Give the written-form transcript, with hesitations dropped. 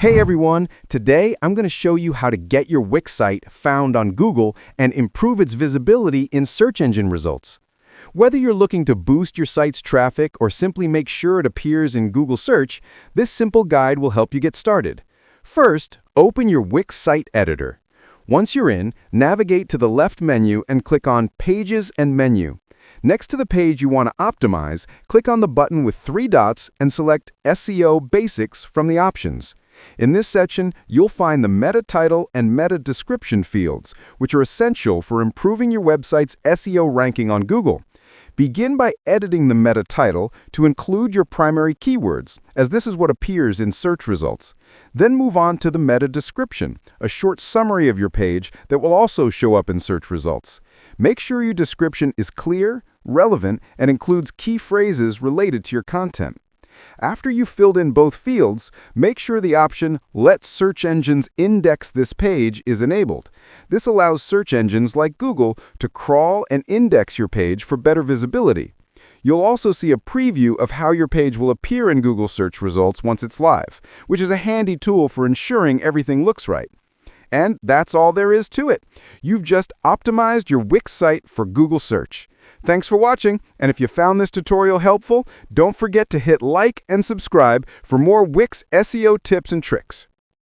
Hey everyone, today I'm going to show you how to get your Wix site found on Google and improve its visibility in search engine results. Whether you're looking to boost your site's traffic or simply make sure it appears in Google search, this simple guide will help you get started. First, open your Wix site editor. Once you're in, navigate to the left menu and click on Pages and Menu. Next to the page you want to optimize, click on the button with 3 dots and select SEO Basics from the options. In this section, you'll find the meta title and meta description fields, which are essential for improving your website's SEO ranking on Google. Begin by editing the meta title to include your primary keywords, as this is what appears in search results. Then move on to the meta description, a short summary of your page that will also show up in search results. Make sure your description is clear, relevant, and includes key phrases related to your content. After you've filled in both fields, make sure the option Let Search Engines Index This Page is enabled. This allows search engines like Google to crawl and index your page for better visibility. You'll also see a preview of how your page will appear in Google search results once it's live, which is a handy tool for ensuring everything looks right. And that's all there is to it. You've just optimized your Wix site for Google search. Thanks for watching, and if you found this tutorial helpful, don't forget to hit like and subscribe for more Wix SEO tips and tricks.